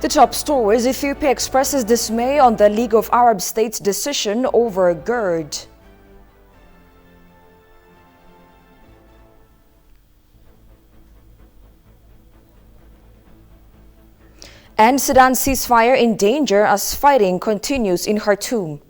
The top stories: Ethiopia expresses dismay on the League of Arab States decision over GERD. And Sudan ceasefire in danger as fighting continues in Khartoum.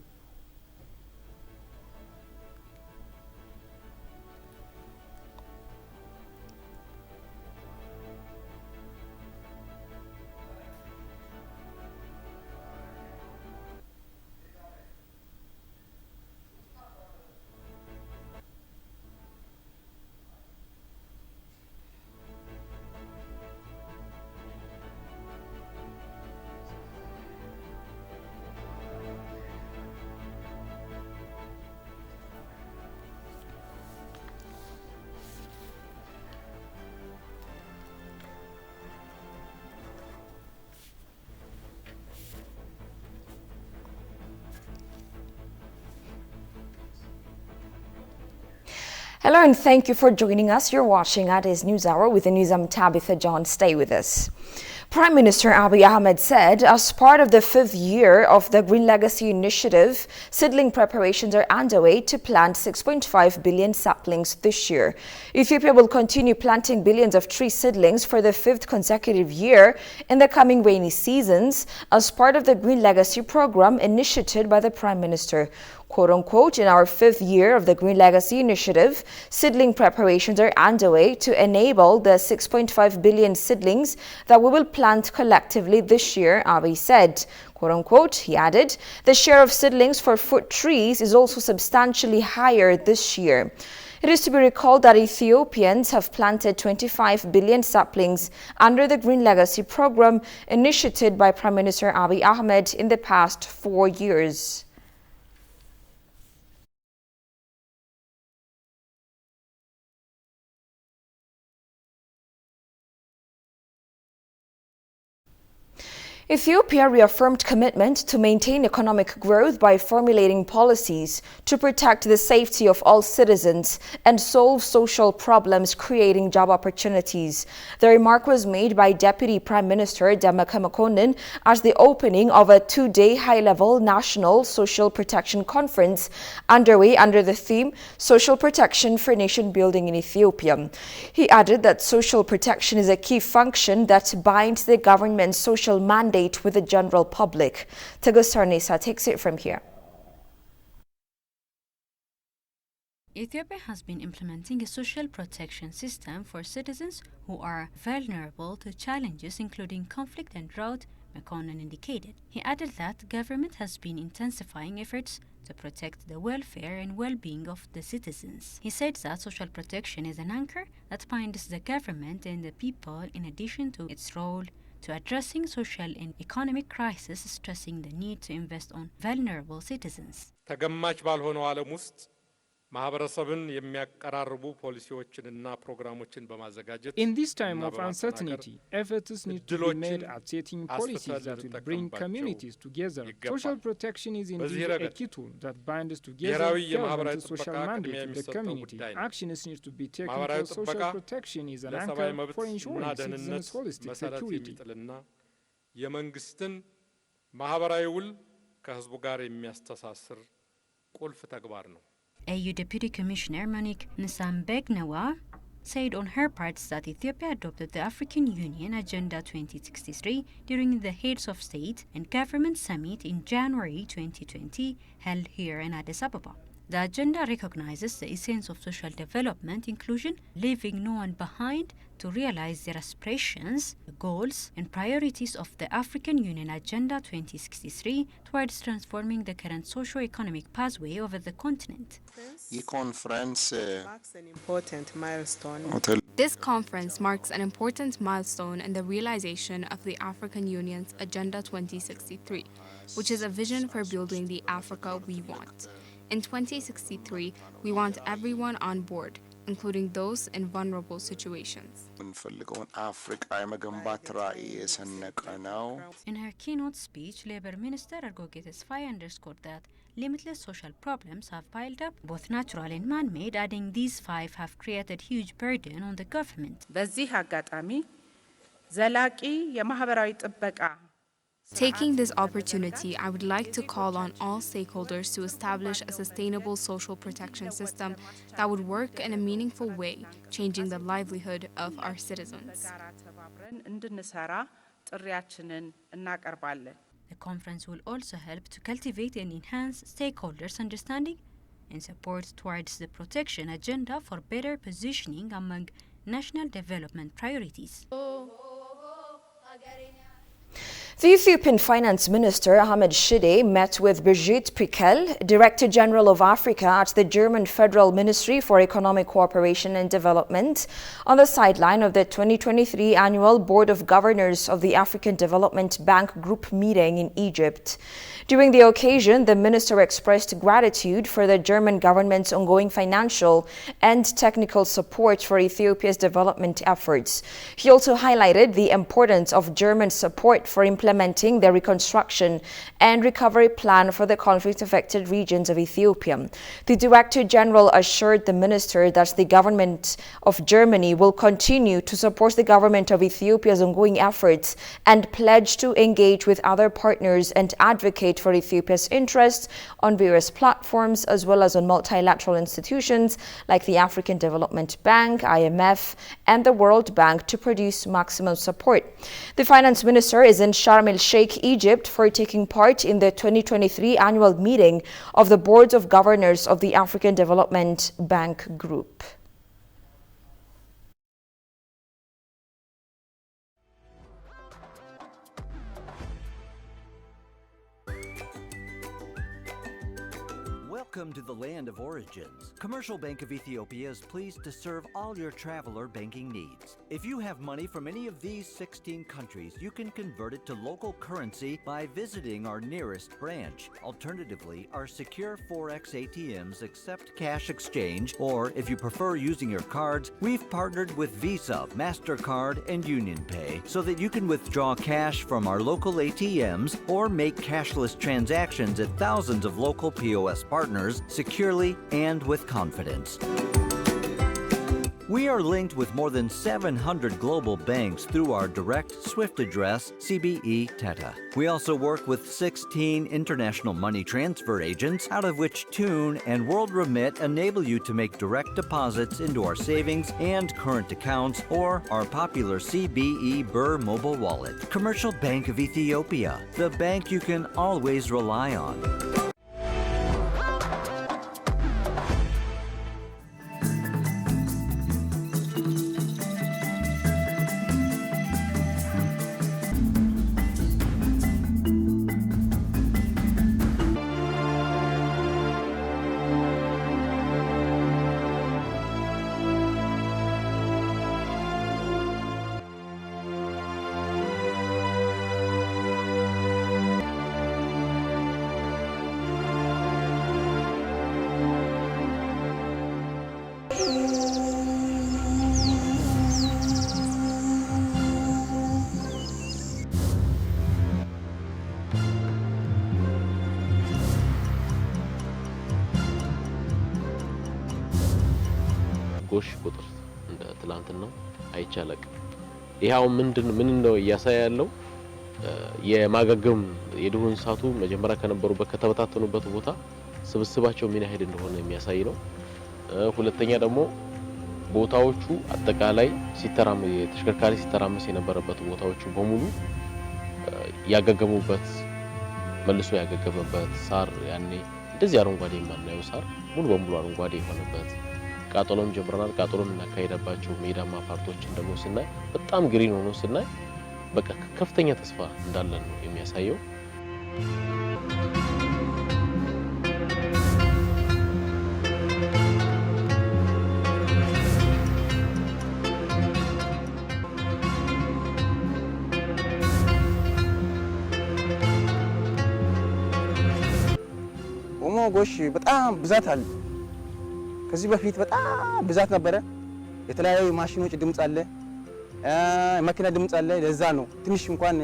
Hello and thank you for joining us. You're watching Addis News Hour with the news. I'm Tabitha John. Stay with us. Prime Minister Abiy Ahmed said as part of the 5th year of the Green Legacy Initiative, seedling preparations are underway to plant 6.5 billion saplings this year. Ethiopia will continue planting billions of tree seedlings for the 5th consecutive year in the coming rainy seasons as part of the Green Legacy program initiated by the Prime Minister. Quote unquote, in our 5th year of the Green Legacy Initiative, seedling preparations are underway to enable the 6.5 billion seedlings that we will plant collectively this year, Abiy said. Quote unquote, he added, the share of seedlings for fruit trees is also substantially higher this year. It is to be recalled that Ethiopians have planted 25 billion saplings under the Green Legacy program initiated by Prime Minister Abiy Ahmed in the past 4 years. Ethiopia reaffirmed commitment to maintain economic growth by formulating policies to protect the safety of all citizens and solve social problems, creating job opportunities. The remark was made by Deputy Prime Minister Demeke Mekonnen at the opening of a 2-day high-level national social protection conference underway under the theme Social Protection for Nation Building in Ethiopia. He added that social protection is a key function that binds the government's social mandate with the general public. Tegus Sarnesa takes it from here. Ethiopia has been implementing a social protection system for citizens who are vulnerable to challenges including conflict and drought, Mekonnen indicated. He added that the government has been intensifying efforts to protect the welfare and well-being of the citizens. He said that social protection is an anchor that binds the government and the people in addition to its role to addressing social and economic crisis, stressing the need to invest on vulnerable citizens. ተገማች ባልሆነው ዓለም ውስጥ ማህበረሰብን የሚያቀራርቡ ፖሊሲዎችንና ፕሮግራሞችን በማዘጋጀት In this time of uncertainty, efforts need to be made at setting policies that will bring communities together. Social protection is indeed a key tool that binds together government social mandate with the community. Actions need to be taken for social protection is an anchor for ensuring citizens' holistic security. የመንግስትን ማህበራዊ ውል ከህዝቡ ጋር የሚያስተሳስር ቁልፍ ተግባር ነው። AU Deputy Commissioner Monique Nsambegnawa said on her part that Ethiopia adopted the African Union Agenda 2063 during the Heads of State and Government Summit in January 2020 held here in Addis Ababa. The agenda recognizes the essence of social development, inclusion, leaving no one behind to realize their aspirations, goals, and priorities of the African Union Agenda 2063 towards transforming the current socio-economic pathway over the continent. This conference marks an important milestone in the realization of the African Union's Agenda 2063, which is a vision for building the Africa we want. In 2063, we want everyone on board, including those in vulnerable situations. In her keynote speech, Labour Minister Ergoge Tesfaye underscored that limitless social problems have piled up, both natural and man-made, adding these 5 have created huge burden on the government. በዚህ አጋጣሚ ዘላቂ የማህበራዊ ጥበቃ Taking this opportunity, I would like to call on all stakeholders to establish a sustainable social protection system that would work in a meaningful way, changing the livelihood of our citizens. The conference will also help to cultivate and enhance stakeholders' understanding and support towards the protection agenda for better positioning among national development priorities. The Ethiopian Finance Minister Ahmed Shide met with Brigitte Prikel, Director General of Africa at the German Federal Ministry for Economic Cooperation and Development, on the sideline of the 2023 annual Board of Governors of the African Development Bank Group meeting in Egypt. During the occasion, the minister expressed gratitude for the German government's ongoing financial and technical support for Ethiopia's development efforts. He also highlighted the importance of German support for implementing the reconstruction and recovery plan for the conflict-affected regions of Ethiopia. The Director General assured the minister that the government of Germany will continue to support the government of Ethiopia's ongoing efforts and pledge to engage with other partners and advocate for Ethiopia's interests on various platforms as well as on multilateral institutions like the African Development Bank, IMF, and the World Bank to produce maximum support. The finance minister is in Sharm el-Sheikh, Egypt, for taking part in the 2023 annual meeting of the Boards of Governors of the African Development Bank Group. Welcome to the land of origins. Commercial Bank of Ethiopia is pleased to serve all your traveler banking needs. If you have money from any of these 16 countries, you can convert it to local currency by visiting our nearest branch. Alternatively, our secure Forex ATMs accept cash exchange, or if you prefer using your cards, we've partnered with Visa, MasterCard, and UnionPay so that you can withdraw cash from our local ATMs or make cashless transactions at thousands of local POS partners securely and with confidence. We are linked with more than 700 global banks through our direct SWIFT address, CBE Teta. We also work with 16 international money transfer agents, out of which Tune and World Remit enable you to make direct deposits into our savings and current accounts or our popular CBE Burr mobile wallet. Commercial Bank of Ethiopia, the bank you can always rely on. ጎሽ ቁጥር እንደ ትላንትናው አይቻለቅ ይሄው ምን ነው ያሳያለው የማገገም የዱር እንስሳቱ መጀመሪያ ከነበሩበት ከተበታተኑበት ቦታ ስብስባቸው ምን ያህል እንደሆነ የሚያሳይ ነው። ሁለተኛ ደግሞ ቦታዎቹ አጠቃላይ ተሽከርካሪ ሲተራመስ የነበረበት ቦታዎቹ በሙሉ ያገገሙበት መልሶ ያገገመበት ሳር ያኔ እንደዚህ አረንጓዴ የማናየው ሳር ሙሉ በሙሉ አረንጓዴ የሆነበት ቃጠሎም ጀምረናል። ቃጠሎም እናካሄደባቸው ሜዳማ ፓርቶችን ደግሞ ስናይ በጣም ግሪን ሆኖ ስናይ በቃ ከፍተኛ ተስፋ እንዳለን ነው የሚያሳየው። ጎሽ በጣም ብዛት አለ። ከዚህ በፊት በጣም ብዛት ነበረ። የተለያዩ ማሽኖች ድምጽ አለ፣ መኪና ድምጽ አለ። ለዛ ነው ትንሽ እንኳን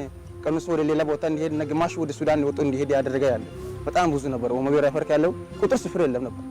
ቀንሶ ወደ ሌላ ቦታ እንዲሄድ እና ግማሹ ወደ ሱዳን ወጥቶ እንዲሄድ ያደረገ ያለ በጣም ብዙ ነበር። ወመቢራ ፈርክ ያለው ቁጥር ስፍር የለም ነበር።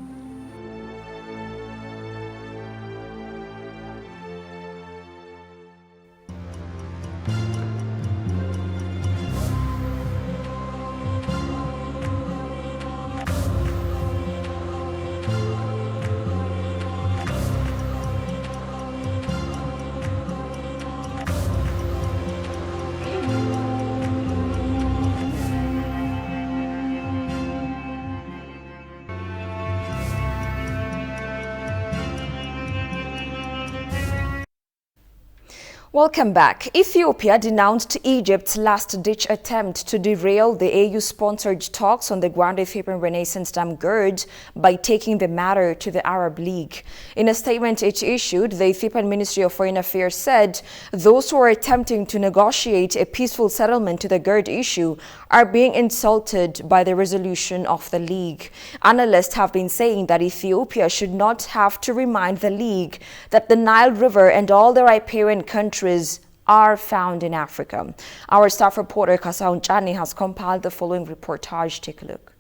Welcome back. Ethiopia denounced Egypt's last-ditch attempt to derail the AU-sponsored talks on the Grand Ethiopian Renaissance Dam gird by taking the matter to the Arab League. In a statement it issued, the Ethiopian Ministry of Foreign Affairs said those who are attempting to negotiate a peaceful settlement to the gird issue are being insulted by the resolution of the League. Analysts have been saying that Ethiopia should not have to remind the League that the Nile River and all the riparian countries are found in Africa. Our staff reporter Kasaun Chani has compiled the following reportage. Take a look.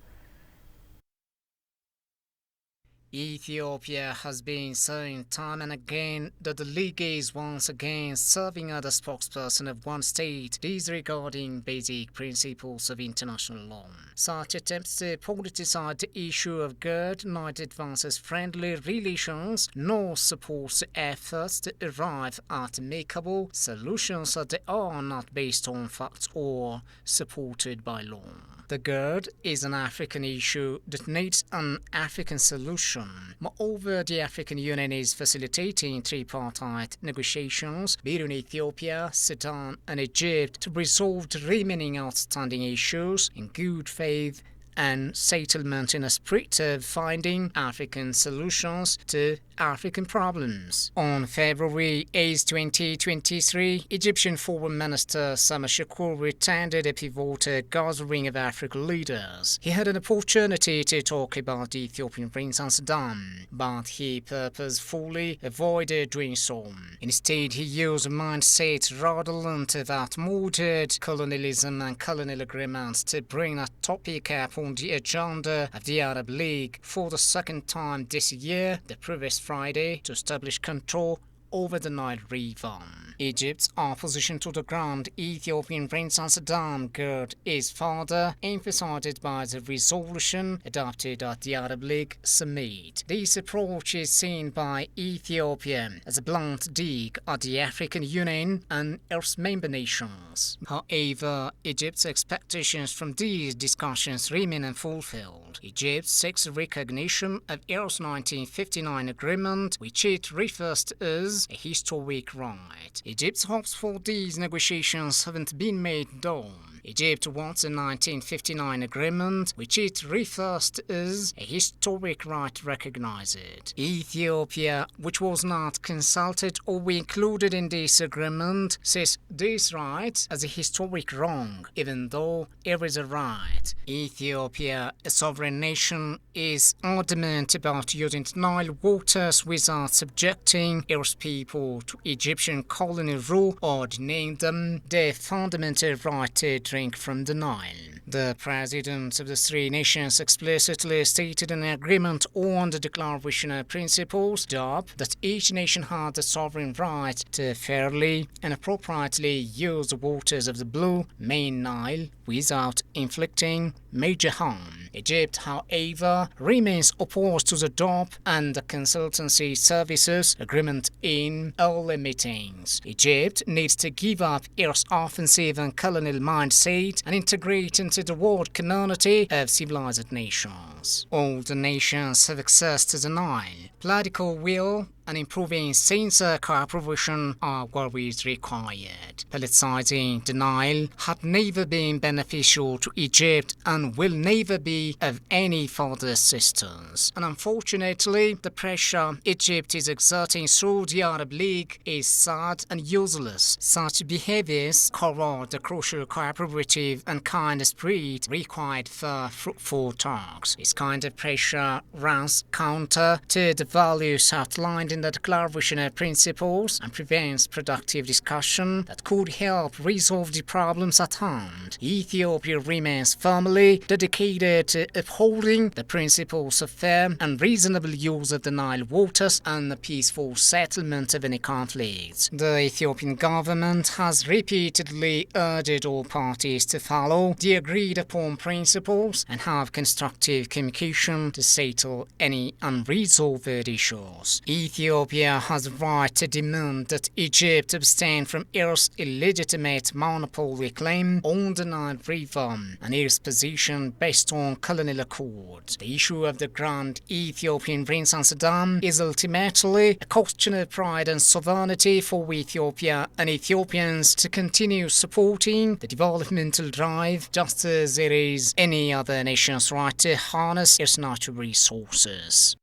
Ethiopia has been saying time and again that the League is once again serving as the spokesperson of one state, disregarding basic principles of international law. Such attempts to politicize the issue of gird neither advances friendly relations nor supports efforts to arrive at amicable solutions that are not based on facts or supported by law. The gird is an African issue that needs an African solution. Moreover, the African Union is facilitating tripartite negotiations between Ethiopia, Sudan and Egypt to resolve the remaining outstanding issues in good faith and settlement in a spirit of finding African solutions to African problems. On February 8, 2023, Egyptian Foreign Minister Sameh Shoukry attended a pivotal gathering of African leaders. He had an opportunity to talk about the Ethiopian Renaissance Dam, but he purposefully avoided doing so. Instead, he used a mindset redolent of outmoded colonialism and colonial agreements to bring that topic up on the agenda of the Arab League for the second time this year, the previous Friday, to establish control over the Nile River. Egypt's opposition to the Grand Ethiopian Renaissance Dam gird is further emphasized by the resolution adopted at the Arab League summit. This approach is seen by Ethiopia as a blunt dig at the African Union and its member nations. However, Egypt's expectations from these discussions remain unfulfilled. Egypt seeks recognition of its 1959 agreement, which it refers to as a historic right. Egypt's hopes for these negotiations haven't been made known. Egypt wants a 1959 agreement, which it refers to as a historic right recognized. Ethiopia, which was not consulted or included in this agreement, says this right as a historic wrong, even though it is a right. Ethiopia, a sovereign nation, is adamant about using Nile waters without subjecting its people to Egyptian colonial rule or denying them their fundamental right to drink from the Nile. The presidents of the three nations explicitly stated in an agreement on the Declaration of Principles that each nation had the sovereign right to fairly and appropriately use the waters of the Blue Main Nile without inflicting major harm. Egypt, however, remains opposed to the DOP and the consultancy services agreement in early meetings. Egypt needs to give up its offensive and colonial mindset and integrate into the world community of civilized nations. All the nations have access to the Nile. Political will and improving sincere cooperation are what is required. Politicizing the Nile had never been beneficial to Egypt and will never be of any further assistance. And unfortunately, the pressure Egypt is exerting through the Arab League is sad and useless. Such behaviors corrode the crucial cooperative and kind spirit required for fruitful talks. This kind of pressure runs counter to the values outlined in the Declaration of Principles and prevents productive discussion that could help resolve the problems at hand. Ethiopia remains firmly dedicated to upholding the principles of fair and reasonable use of the Nile waters and the peaceful settlement of any conflicts. The Ethiopian government has repeatedly urged all parties to follow the agreed upon principles and have constructive communication to settle any unresolved issues. Ethiopia Ethiopia has the right to demand that Egypt abstain from its illegitimate monopoly claim on the Nile River and its position based on colonial accord. The issue of the Grand Ethiopian Renaissance Dam is ultimately a question of pride and sovereignty for Ethiopia and Ethiopians to continue supporting the developmental drive, just as it is any other nation's right to harness its natural resources.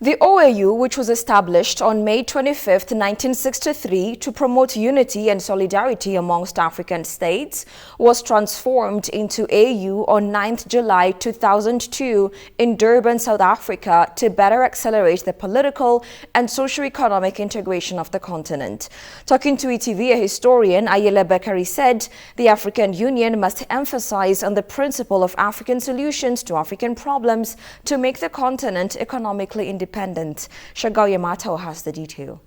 The OAU, which was established on May 25, 1963 to promote unity and solidarity amongst African states, was transformed into AU on 9 July 2002 in Durban, South Africa to better accelerate the political and socio-economic integration of the continent. Talking to ETV, a historian, Ayele Bekari said the African Union must emphasize on the principle of African solutions to African problems to make the continent economically independent. Shagao Yamato has the detail.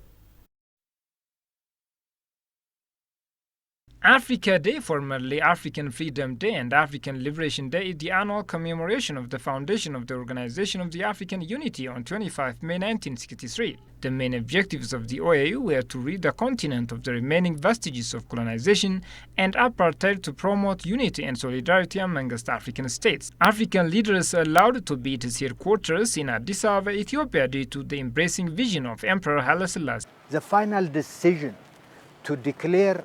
Africa Day, formerly African Freedom Day and African Liberation Day, is the annual commemoration of the foundation of the Organization of the African Unity on 25 May 1963. The main objectives of the OAU were to rid the continent of the remaining vestiges of colonization and apartheid, to promote unity and solidarity amongst African states. African leaders are allowed to be at its headquarters in Addis Ababa, Ethiopia, due to the embracing vision of Emperor Haile Selassie. The final decision to declare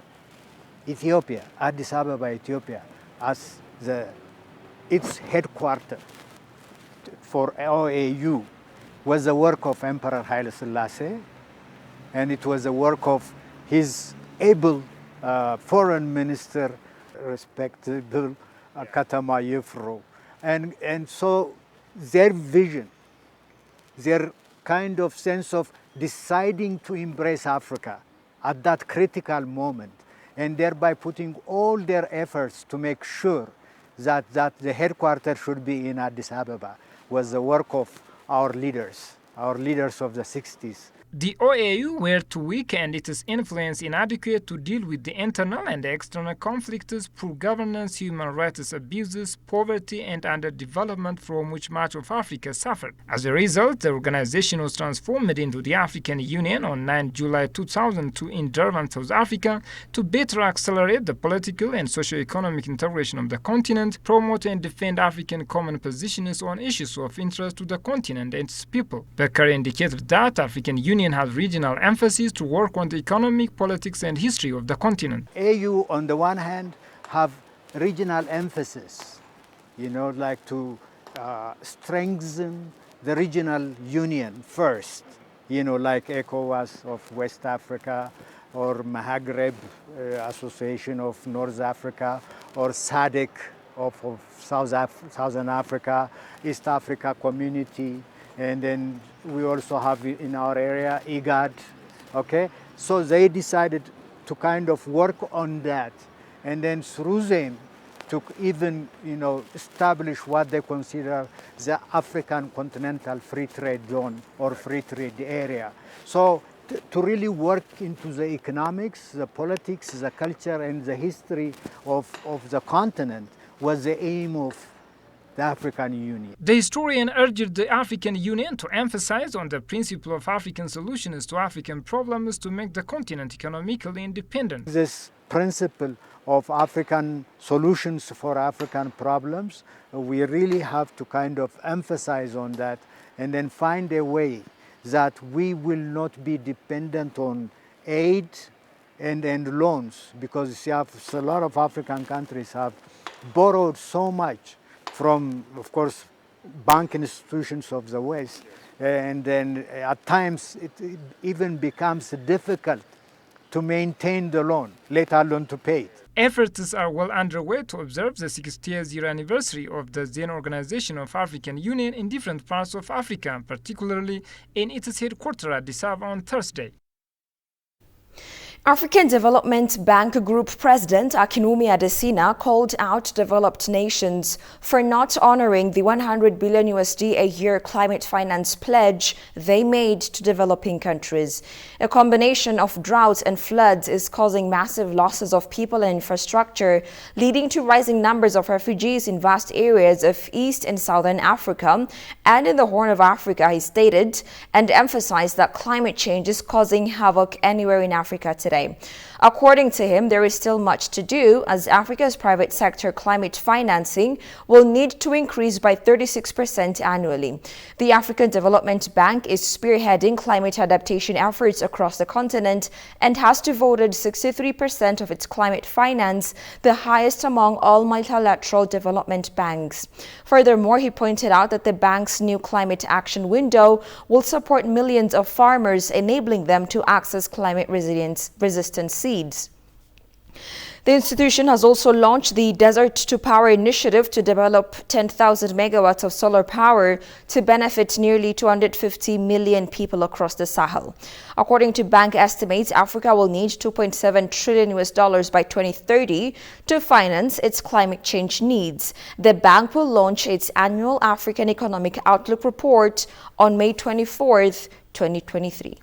Ethiopia, Addis Ababa, Ethiopia, as its headquarters for OAU was the work of Emperor Haile Selassie, and it was the work of his able foreign minister, respectable Katama Yefro. And so their vision, their kind of sense of deciding to embrace Africa at that critical moment, and thereby putting all their efforts to make sure that the headquarters should be in Addis Ababa, was the work of our leaders of the 60s. The OAU were too weak and its influence inadequate to deal with the internal and external conflicts, poor governance, human rights abuses, poverty, and underdevelopment from which much of Africa suffered. As a result, the organization was transformed into the African Union on 9 July 2002 in Durban, South Africa, to better accelerate the political and socio-economic integration of the continent, promote and defend African common positions on issues of interest to the continent and its people. Bekari indicated that African Union has regional emphasis to work on the economic, politics, and history of the continent. AU, on the one hand, have regional emphasis, like to strengthen the regional union first, like ECOWAS of West Africa, or Maghreb Association of North Africa, or SADC of Southern Africa, East Africa Community, and then we also have in our area IGAD, okay? So they decided to kind of work on that, and then through them to even, establish what they consider the African Continental Free Trade Zone or Free Trade Area. So to really work into the economics, the politics, the culture, and the history of the continent was the aim of the African Union. The historian urged the African Union to emphasize on the principle of African solutions to African problems to make the continent economically independent. This principle of African solutions for African problems, we really have to kind of emphasize on that, and then find a way that we will not be dependent on aid and loans, because a lot of African countries have borrowed so much from, of course, bank institutions of the West, and then at times it even becomes difficult to maintain the loan, let alone to pay it. Efforts are well underway to observe the 60th year anniversary of the then Organization of African Union in different parts of Africa, particularly in its headquarters at Addis Ababa on Thursday. African Development Bank Group President Akinwumi Adesina called out developed nations for not honoring the 100 billion USD a year climate finance pledge they made to developing countries. A combination of drought and floods is causing massive losses of people and infrastructure, leading to rising numbers of refugees in vast areas of East and Southern Africa and in the Horn of Africa, he stated, and emphasized that climate change is causing havoc anywhere in Africa today. According to him, there is still much to do as Africa's private sector climate financing will need to increase by 36% annually. The African Development Bank is spearheading climate adaptation efforts across the continent and has devoted 63% of its climate finance, the highest among all multilateral development banks. Furthermore, he pointed out that the bank's new climate action window will support millions of farmers, enabling them to access climate resistant seeds. The institution has also launched the Desert to Power initiative to develop 10,000 megawatts of solar power to benefit nearly 250 million people across the Sahel. According to bank estimates, Africa will need $2.7 trillion by 2030 to finance its climate change needs. The bank will launch its annual African Economic Outlook report on May 24th, 2023.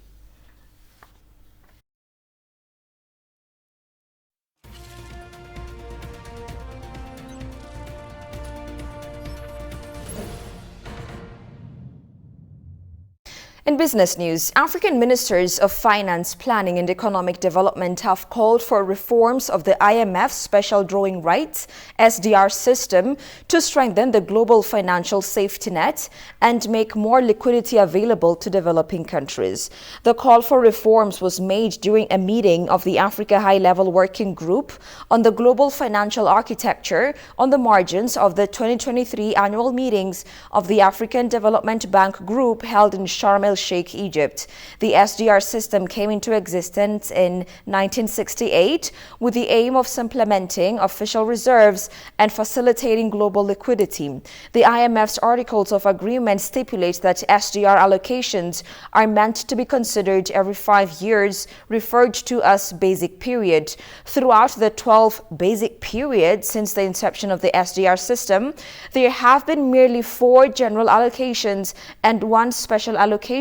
In business news, African ministers of finance, planning and economic development have called for reforms of the IMF special drawing rights SDR system to strengthen the global financial safety net and make more liquidity available to developing countries. The call for reforms was made during a meeting of the Africa High-Level Working Group on the global financial architecture on the margins of the 2023 annual meetings of the African Development Bank Group held in Sharm el-Sheikh, Egypt. The SDR system came into existence in 1968 with the aim of supplementing official reserves and facilitating global liquidity. The IMF's Articles of Agreement stipulates that SDR allocations are meant to be considered every 5 years, referred to as basic period. Throughout the 12 basic periods since the inception of the SDR system, there have been merely 4 general allocations and 1 special allocation,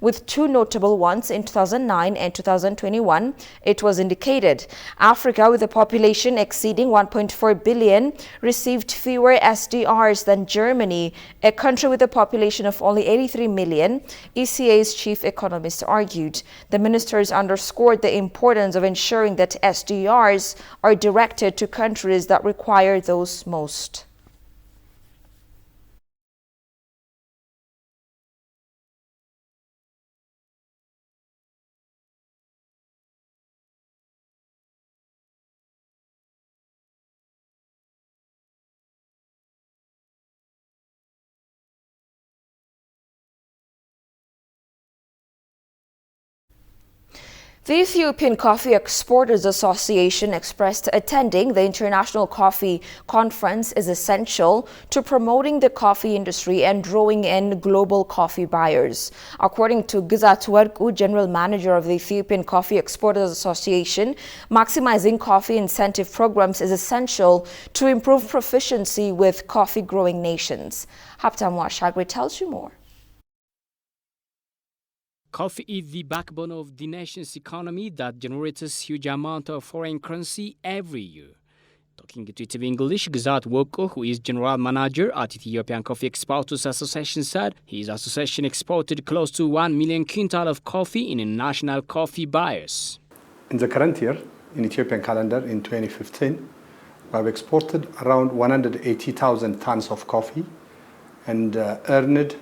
with 2 notable ones in 2009 and 2021, it was indicated. Africa, with a population exceeding 1.4 billion, received fewer SDRs than Germany, a country with a population of only 83 million, ECA's chief economist argued. The ministers underscored the importance of ensuring that SDRs are directed to countries that require those most. The Ethiopian Coffee Exporters Association expressed attending the International Coffee Conference is essential to promoting the coffee industry and drawing in global coffee buyers. According to Gizat Werku, General Manager of the Ethiopian Coffee Exporters Association, maximizing coffee incentive programs is essential to improve proficiency with coffee-growing nations. Haptam Washagre tells you more. Coffee is the backbone of the nation's economy that generates huge amount of foreign currency every year. Talking to TV English, Gizat Woko, who is General Manager at Ethiopian Coffee Exporters Association, said his association exported close to 1 million quintal of coffee in national coffee buyers. In the current year, in Ethiopian calendar, in 2015, we have exported around 180,000 tons of coffee and earned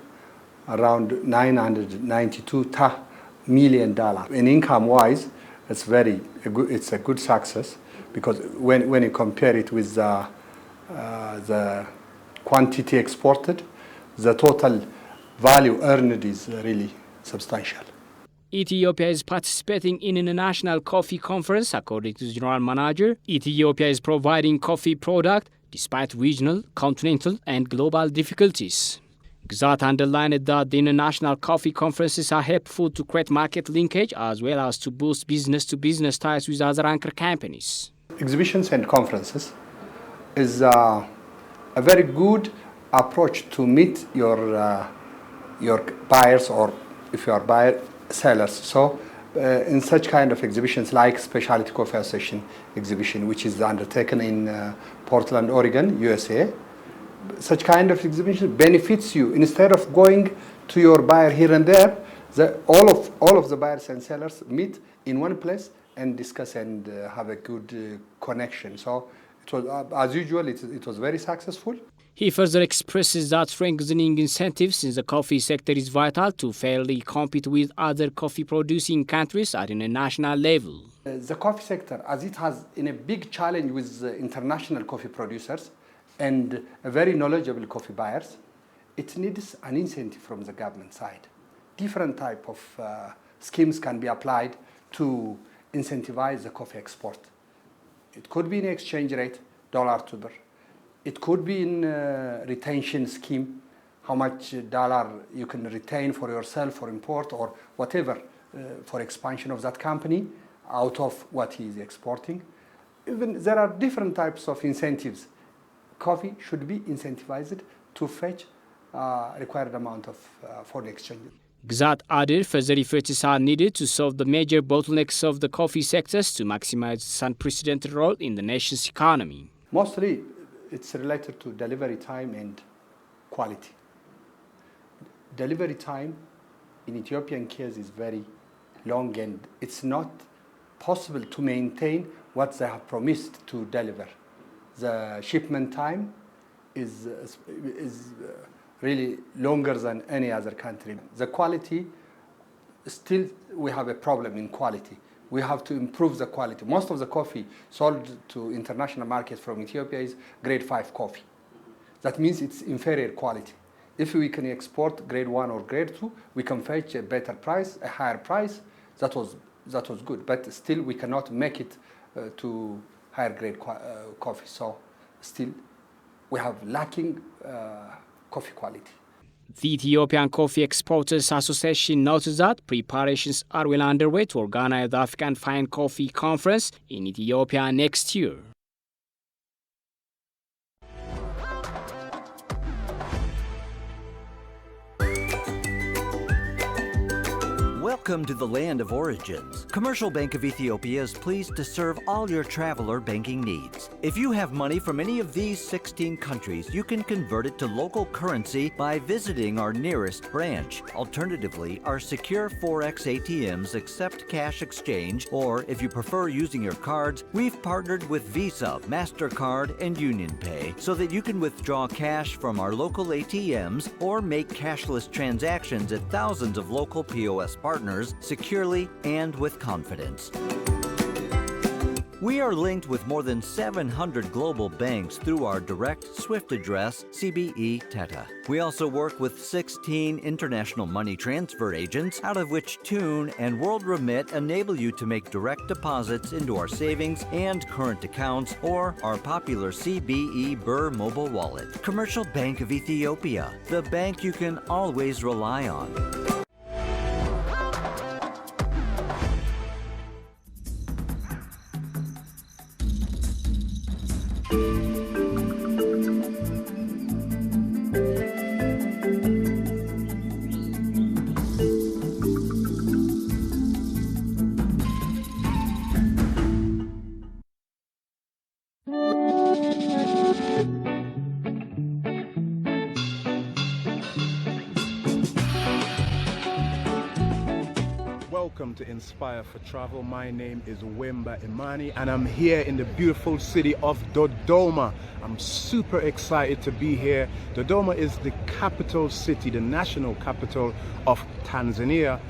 around $992 million. In income-wise, it's a good success because when you compare it with the quantity exported, the total value earned is really substantial. Ethiopia is participating in an international coffee conference. According to the General Manager, Ethiopia is providing coffee product despite regional, continental and global difficulties. Gzat underlined that the international coffee conferences are helpful to create market linkage as well as to boost business-to-business ties with other anchor companies. Exhibitions and conferences is a very good approach to meet your buyers, or if you are buyer, sellers. So in such kind of exhibitions like Specialty Coffee Association exhibition, which is undertaken in Portland, Oregon, USA, such kind of exhibition benefits you. Instead of going to your buyer here and there, all of the buyers and sellers meet in one place and discuss and have a good connection. So it was, as usual, it was very successful. He further expresses that strengthening incentives in the coffee sector is vital to fairly compete with other coffee-producing countries at an international level. The coffee sector, as it has in a big challenge with international coffee producers and very knowledgeable coffee buyers, it needs an incentive from the government side. Different type of schemes can be applied to incentivize the coffee export. It could be in exchange rate, dollar to dollar. It could be in retention scheme, how much dollar you can retain for yourself for import or whatever for expansion of that company out of what he is exporting. Even there are different types of incentives. Coffee should be incentivized to fetch required amount of foreign exchange. Gzat added further efforts are needed to solve the major bottlenecks of the coffee sectors to maximize its unprecedented role in the nation's economy. Mostly, it's related to delivery time and quality. Delivery time in Ethiopian case is very long, and it's not possible to maintain what they have promised to deliver. The shipment time is really longer than any other country. The quality, still we have a problem in quality. We have to improve the quality. Most of the coffee sold to international markets from Ethiopia is grade 5 coffee. That means it's inferior quality. If we can export grade 1 or grade 2, we can fetch a better price, a higher price. That was good, but still we cannot make it to higher grade coffee. So still we have lacking coffee quality. The Ethiopian Coffee Exporters Association notes that preparations are well underway to organize the African Fine Coffee Conference in Ethiopia next year. Welcome to the land of origins. Commercial Bank of Ethiopia is pleased to serve all your traveler banking needs. If you have money from any of these 16 countries, you can convert it to local currency by visiting our nearest branch. Alternatively, our secure Forex ATMs accept cash exchange, or if you prefer using your cards, we've partnered with Visa, MasterCard, and UnionPay so that you can withdraw cash from our local ATMs or make cashless transactions at thousands of local POS partners securely and with confidence. We are linked with more than 700 global banks through our direct SWIFT address, CBE Teta. We also work with 16 international money transfer agents, out of which Tune and World Remit enable you to make direct deposits into our savings and current accounts or our popular CBE Burr mobile wallet. Commercial Bank of Ethiopia, the bank you can always rely on. Welcome to Inspire for Travel. My name is Wemba Imani and I'm here in the beautiful city of Dodoma. I'm super excited to be here. Dodoma is the capital city, the national capital of Tanzania.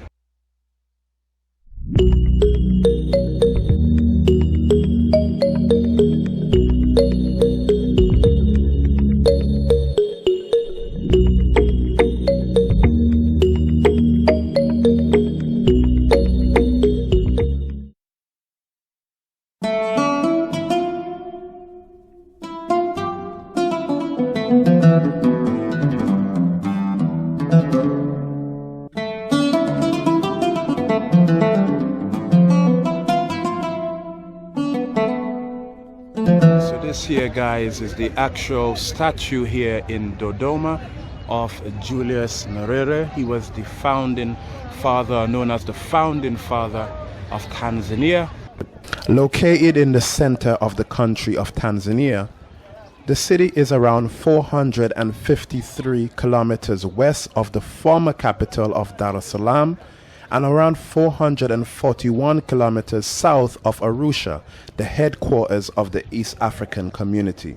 So this here, guys, is the actual statue here in Dodoma of Julius Nyerere. He was the founding father, known as the founding father of Tanzania. Located in the center of the country of Tanzania, the city is around 453 kilometers west of the former capital of Dar es Salaam and around 441 kilometers south of Arusha, the headquarters of the East African Community.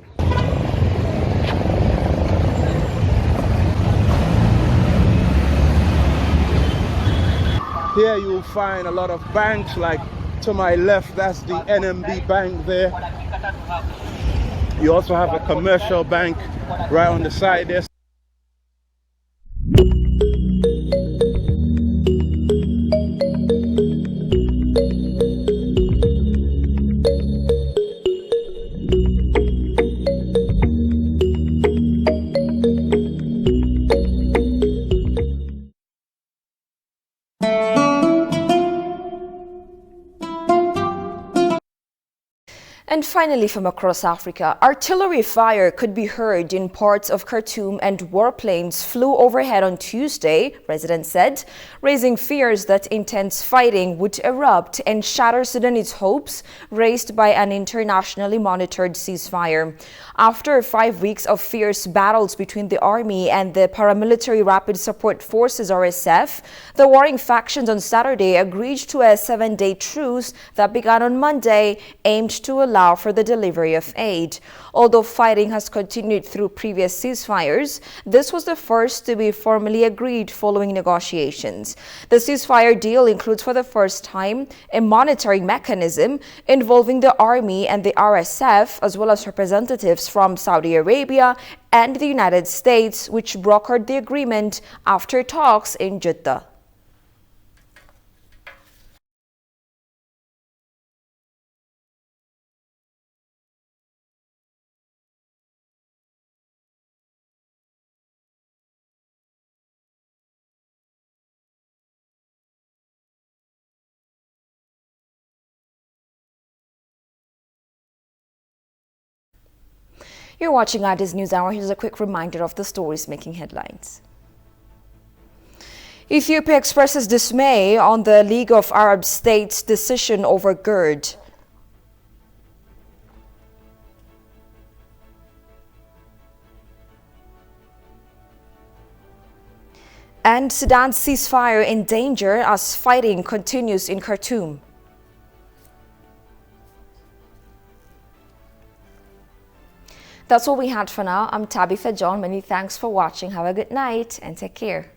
Here you will find a lot of banks, like to my left, that's the NMB bank there. You also have a commercial bank right on the side there. And finally, from across Africa, artillery fire could be heard in parts of Khartoum and warplanes flew overhead on Tuesday, residents said, raising fears that intense fighting would erupt and shatter Sudanese hopes raised by an internationally monitored ceasefire. After 5 weeks of fierce battles between the army and the paramilitary Rapid Support Forces (RSF), the warring factions on Saturday agreed to a 7-day truce that began on Monday, aimed to allow for the delivery of aid. Although fighting has continued through previous ceasefires, this was the first to be formally agreed following negotiations. The ceasefire deal includes for the first time a monitoring mechanism involving the army and the RSF, as well as representatives from Saudi Arabia and the United States, which brokered the agreement after talks in Jeddah. You're watching Addis News Hour. Here's a quick reminder of the stories making headlines. Ethiopia expresses dismay on the League of Arab States' decision over GERD. And Sudan's ceasefire in danger as fighting continues in Khartoum. That's all we had for now. I'm Tabitha John. Many thanks for watching. Have a good night and take care.